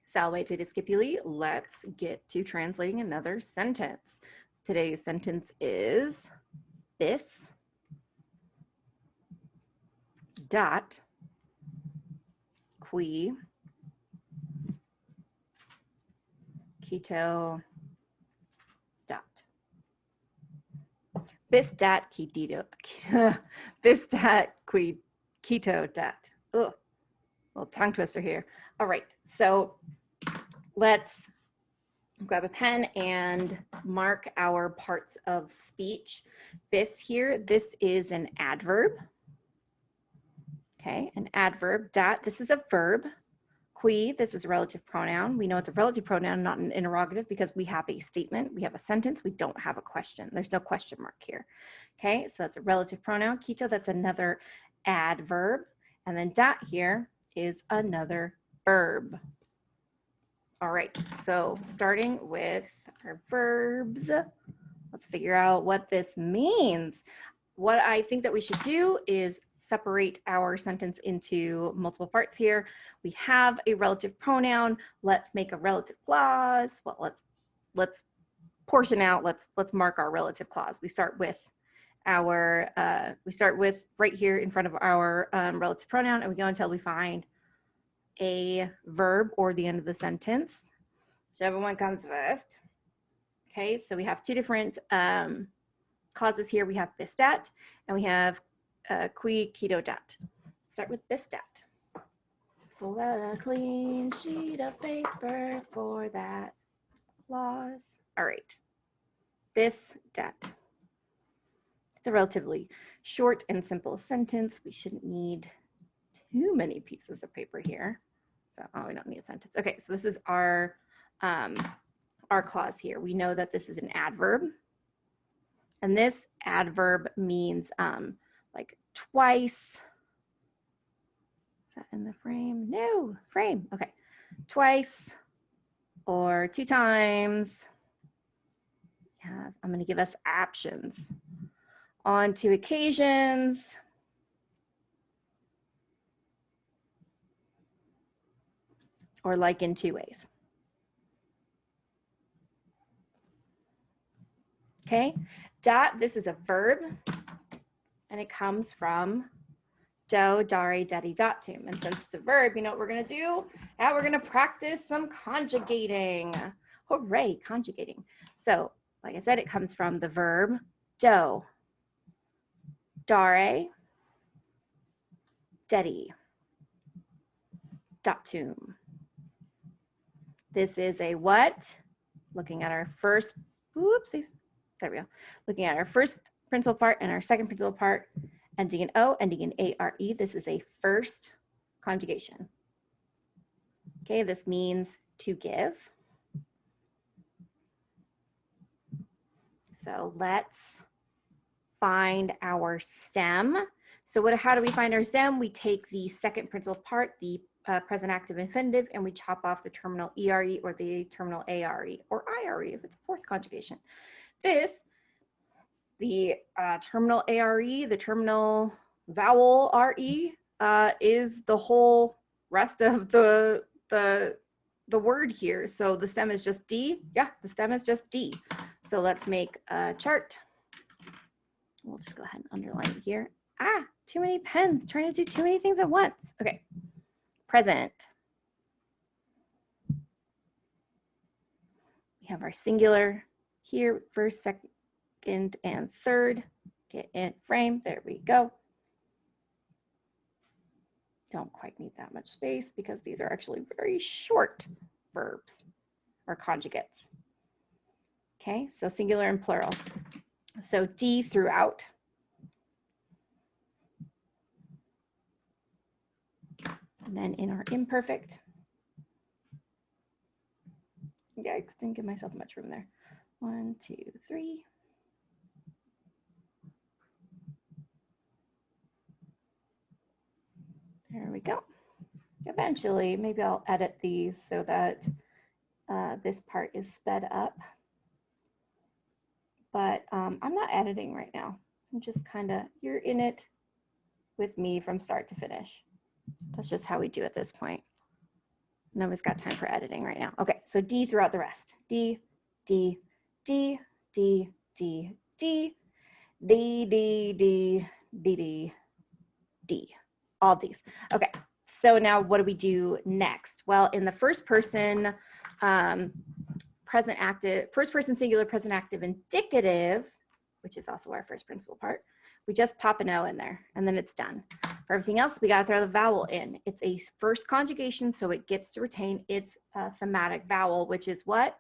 Salve discipuli, let's get to translating another sentence. Today's sentence is bis dot qui keto dot. Bis dat keto bis dat qui keto dot. Ugh, little tongue twister here. All right, so let's grab a pen and mark our parts of speech. Bis here, this is an adverb. Okay, an adverb. Dat, this is a verb. Qui, this is a relative pronoun. We know it's a relative pronoun, not an interrogative, because we have a statement. We have a sentence. We don't have a question. There's no question mark here. Okay, so that's a relative pronoun. Keto, that's another adverb. And then dat here is another verb. All right, so starting with our verbs, let's figure out what this means. What I think that we should do is separate our sentence into multiple parts here. We have a relative pronoun. Let's make a relative clause. Well, let's portion out. Let's mark our relative clause. We start with our right here in front of our relative pronoun, and we go until we find a verb or the end of the sentence, whichever one comes first. Okay, so we have two different clauses here. We have bis dat and we have qui keto dat. Start with bis dat. Pull out a clean sheet of paper for that clause. All right, bis dat. It's a relatively short and simple sentence. We shouldn't need too many pieces of paper here. So, oh, we don't need a sentence. Okay, so this is our clause here. We know that this is an adverb. And this adverb means like twice. Is that in the frame? No, frame. Okay, twice or two times. Yeah, I'm going to give us options. On two occasions. Or like in two ways. Okay, dat, this is a verb, and it comes from do, dare, dedi, datum. And since it's a verb, you know what we're gonna do? Now we're gonna practice some conjugating. Hooray, conjugating. So, like I said, it comes from the verb do, dare, dedi, datum. This is a what? Looking at our first, oopsies, there we go. Looking at our first principal part and our second principal part, ending in O, ending in ARE. This is a first conjugation. Okay, this means to give. So let's find our stem. So how do we find our stem? We take the second principal part, the present active infinitive, and we chop off the terminal ERE or the terminal ARE or IRE if it's a fourth conjugation. This, the terminal ARE, the terminal vowel RE is the whole rest of the word here. So the stem is just D. Yeah, the stem is just D. So let's make a chart. We'll just go ahead and underline it here. Ah, too many pens, trying to do too many things at once. Okay. Present. We have our singular here, first, second, and third. Get in frame, there we go. Don't quite need that much space because these are actually very short verbs or conjugates. Okay, so singular and plural. So D throughout. And then in our imperfect, yikes, didn't give myself much room there. 1, 2, 3. There we go. Eventually, maybe I'll edit these so that this part is sped up. But I'm not editing right now. I'm just kind of, you're in it with me from start to finish. That's just how we do at this point. Nobody's got time for editing right now. Okay, so D throughout the rest. D, D, D, D, D, D, D, D, D, D, D, D. All Ds. Okay, so now what do we do next? Well, in the first person present active, first person singular present active indicative, which is also our first principle part, we just pop an O in there and then it's done. For everything else, we got to throw the vowel in. It's a first conjugation, so it gets to retain its thematic vowel, which is what?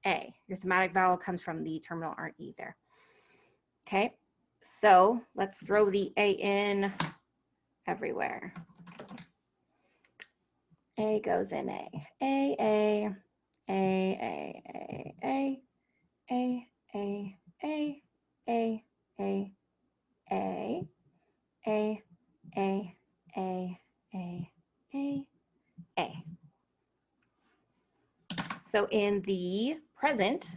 A. Your thematic vowel comes from the terminal RE there. Okay, so let's throw the A in everywhere. A goes in A. A, A, A, A, A, A, A, A, A, A, A, A, A, A, A, A, A, A. So in the present,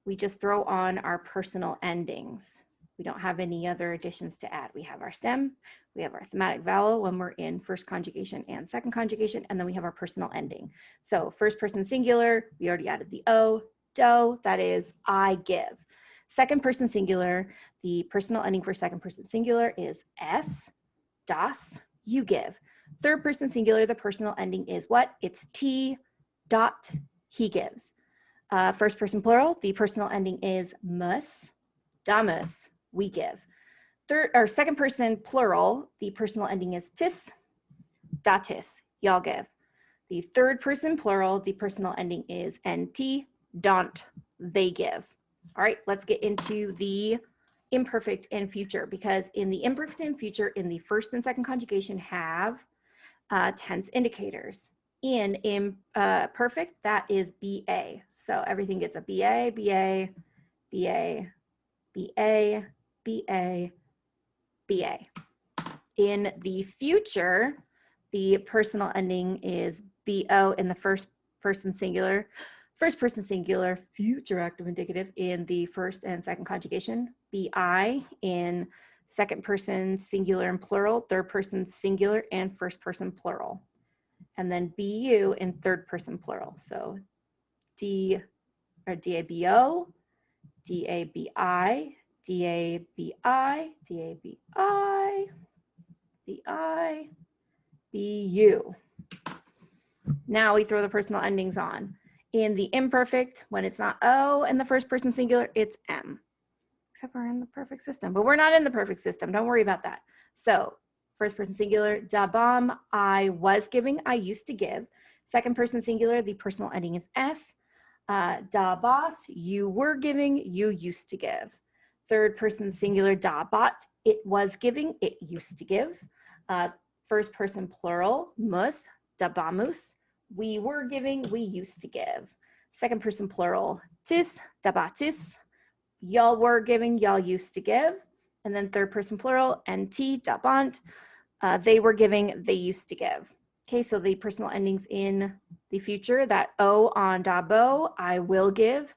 we just throw on our personal endings. We don't have any other additions to add. We have our stem, we have our thematic vowel when we're in first conjugation and second conjugation, and then we have our personal ending. So first person singular, we already added the O, do, that is I give. Second person singular, the personal ending for second person singular is S, das, you give. Third person singular, the personal ending is what? It's T, dot, he gives. First person plural, the personal ending is mus, damus, we give. Third or second person plural, the personal ending is tis, datis, y'all give. The third person plural, the personal ending is nt, don't, they give. All right, let's get into the imperfect and future, because in the imperfect and future, in the first and second conjugation have tense indicators. In imperfect, that is BA. So everything gets a BA, BA, BA, BA, BA, BA. In the future, the personal ending is BO in the first person singular, future active indicative in the first and second conjugation, BI in second person singular and plural, third person singular and first person plural. And then BU in third person plural. So D or DABO, DABI, DABI, DABI, BI, BU. Now we throw the personal endings on. In the imperfect, when it's not O in the first person singular, it's M. Except we're in the perfect system, but we're not in the perfect system. Don't worry about that. So first person singular, da bomb, I was giving, I used to give. Second person singular, the personal ending is S. Da boss, you were giving, you used to give. Third person singular, da bot, it was giving, it used to give. First person plural, mus, da bamus, we were giving, we used to give. Second person plural, tis, da batis, y'all were giving, y'all used to give. And then third person plural, nt, da bont, they were giving, they used to give. Okay, so the personal endings in the future, that O on da bo, I will give.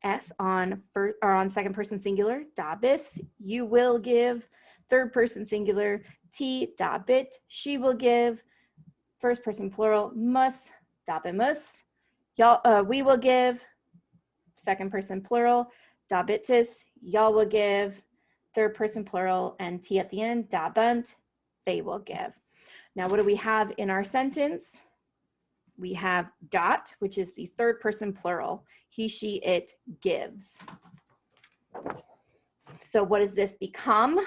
S on second person singular, da bis, you will give. Third person singular, T, da bit, she will give. First person plural, mus, da bimus, y'all, we will give. Second person plural, da bitis, y'all will give. Third person plural and T at the end, da bunt, they will give. Now, what do we have in our sentence? We have dot, which is the third person plural. He, she, it gives. So what does this become?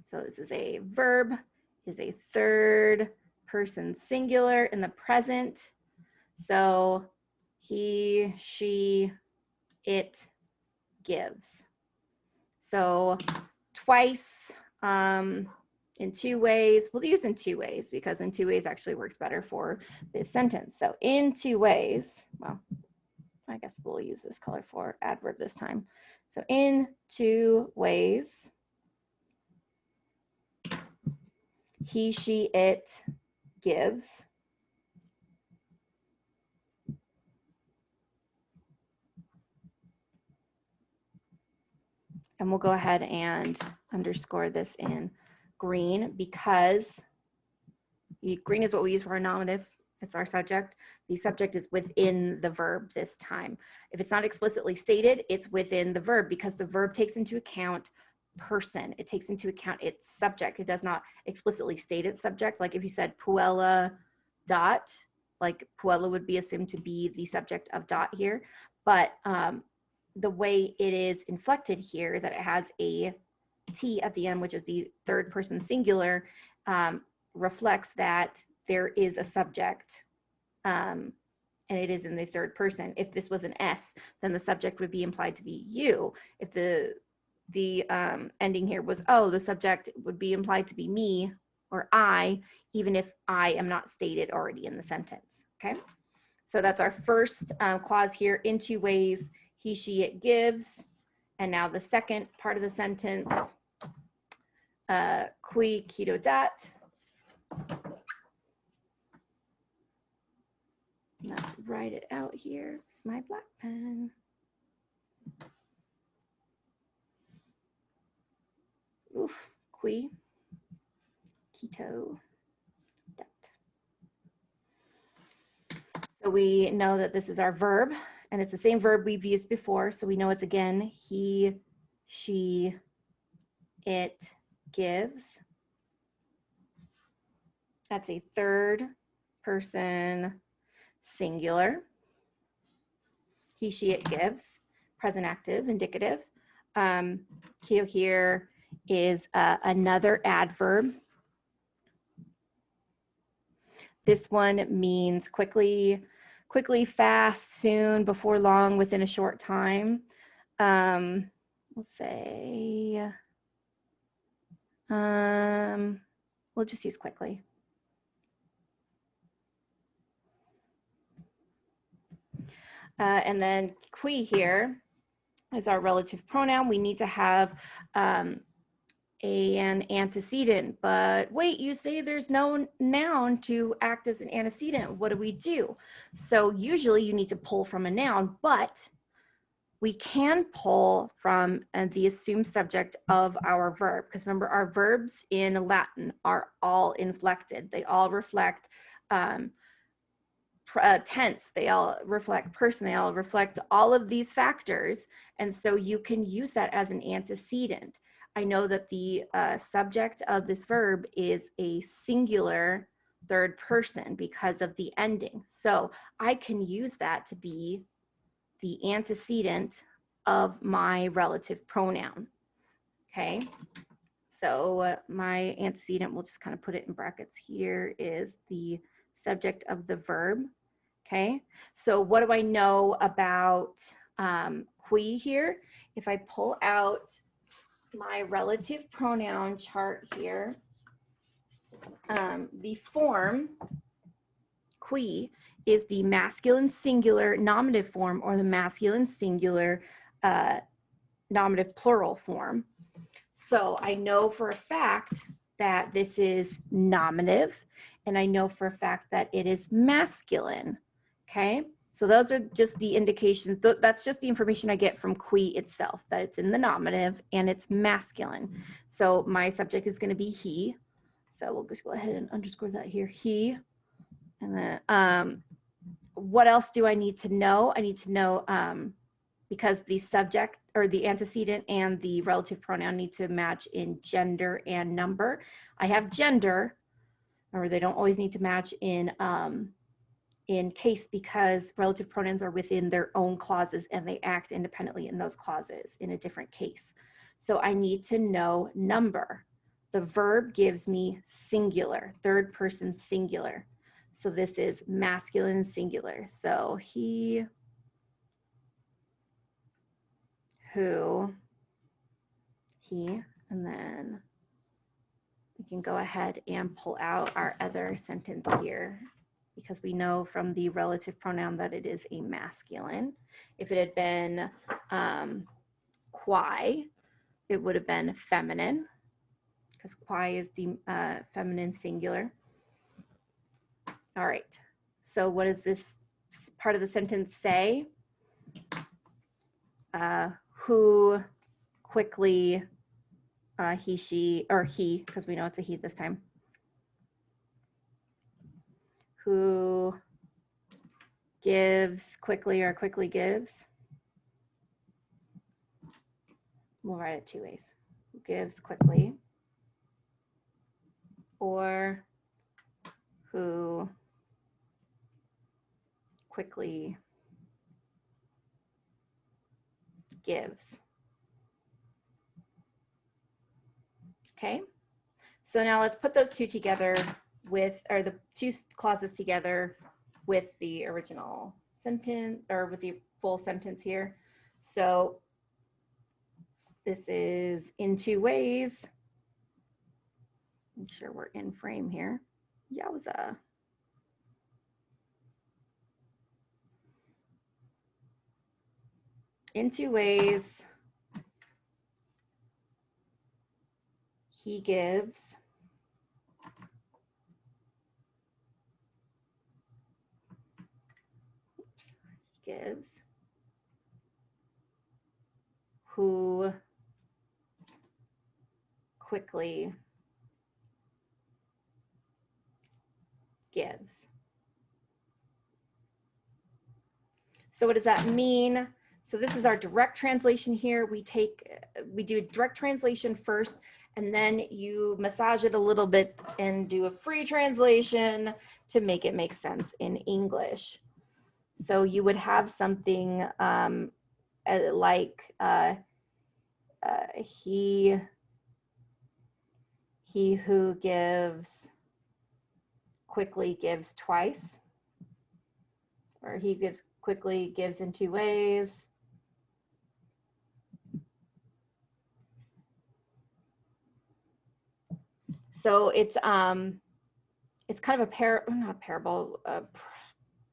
So this is a verb, is a third person singular in the present. So he, she, it gives. So twice in two ways. We'll use in two ways because in two ways actually works better for this sentence. So in two ways, well, I guess we'll use this color for adverb this time. So in two ways, he, she, it gives. And we'll go ahead and underscore this in green because green is what we use for our nominative. It's our subject. The subject is within the verb this time. If it's not explicitly stated, it's within the verb because the verb takes into account person. It takes into account its subject. It does not explicitly state its subject. Like if you said Puella dot, like Puella would be assumed to be the subject of dot here. But the way it is inflected here, that it has a T at the end, which is the third person singular, reflects that there is a subject, and it is in the third person. If this was an S, then the subject would be implied to be you. If the ending here was O, the subject would be implied to be me or I, even if I am not stated already in the sentence, okay? So that's our first clause here, in two ways, he, she, it gives. And now the second part of the sentence, qui, quito, dat. Let's write it out here. It's my black pen. Oof, qui, quito, dat. So we know that this is our verb, and it's the same verb we've used before. So we know it's again, he, she, it gives. That's a third person singular. He, she, it gives, present active, indicative. Quito here is another adverb. This one means quickly, fast, soon, before long, within a short time. We'll say, we'll just use quickly. And then qui here is our relative pronoun. We need to have an antecedent, but wait, you say there's no noun to act as an antecedent. What do we do? So usually you need to pull from a noun, but we can pull from the assumed subject of our verb, because remember our verbs in Latin are all inflected. They all reflect tense, they all reflect person, they all reflect all of these factors. And so you can use that as an antecedent. I know that the subject of this verb is a singular third person because of the ending. So I can use that to be the antecedent of my relative pronoun. Okay, so my antecedent, we'll just kind of put it in brackets here, is the subject of the verb. Okay, so what do I know about qui here? If I pull out my relative pronoun chart here, the form qui is the masculine singular nominative form, or the masculine singular nominative plural form. So I know for a fact that this is nominative, and I know for a fact that it is masculine. Okay, so those are just the indications. That's just the information I get from qui itself, that it's in the nominative and it's masculine. So my subject is going to be he. So we'll just go ahead and underscore that here, he. And then what else do I need to know? I need to know, because the subject or the antecedent and the relative pronoun need to match in gender and number. I have gender, or they don't always need to match in case, because relative pronouns are within their own clauses and they act independently in those clauses in a different case. So I need to know number. The verb gives me singular, third person singular. So this is masculine singular. So he, who, he, and then we can go ahead and pull out our other sentence here, because we know from the relative pronoun that it is a masculine. If it had been qui, it would have been feminine, because qui is the feminine singular. All right, so what does this part of the sentence say? Who quickly he, she, or he, because we know it's a he this time, who gives quickly or quickly gives. We'll write it two ways. Who gives quickly, or who quickly gives. Okay, so now let's put those two together with, or the two clauses together with the original sentence, or with the full sentence here. So this is in two ways. Make sure we're in frame here. Yowza. In two ways, he gives who quickly gives. So what does that mean? So this is our direct translation here. We do a direct translation first, and then you massage it a little bit and do a free translation to make it make sense in English. So you would have something like he who gives quickly gives twice, or he gives quickly gives in two ways. So it's kind of not a parable,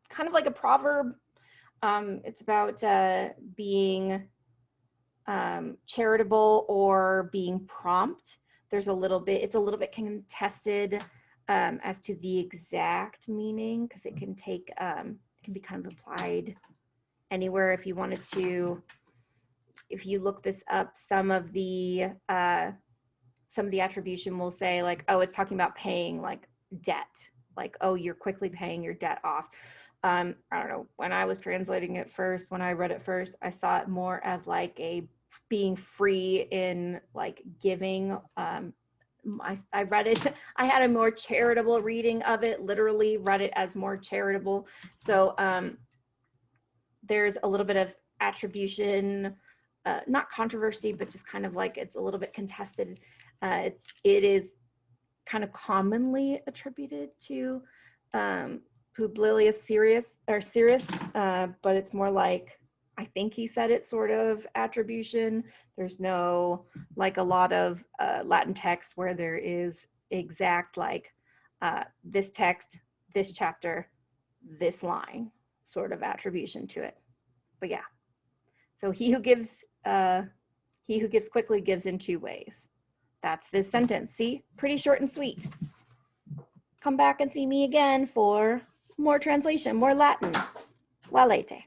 kind of like a proverb. It's about being charitable or being prompt. It's a little bit contested as to the exact meaning, because it can take, it can be kind of applied anywhere. If you wanted to, if you look this up, some of the attribution will say like, oh, it's talking about paying like debt, like, oh, you're quickly paying your debt off. I don't know, when I was translating it first, when I read it first, I saw it more of like a being free in like giving. I read it, I had a more charitable reading of it, literally read it as more charitable. So there's a little bit of attribution, not controversy, but just kind of like it's a little bit contested. It is kind of commonly attributed to Publilius Syrus, but it's more like, I think he said it sort of attribution. There's no, like a lot of Latin text where there is exact like this text, this chapter, this line sort of attribution to it. But yeah, so he who gives quickly gives in two ways. That's this sentence. See, pretty short and sweet. Come back and see me again for more translation, more Latin. Valete.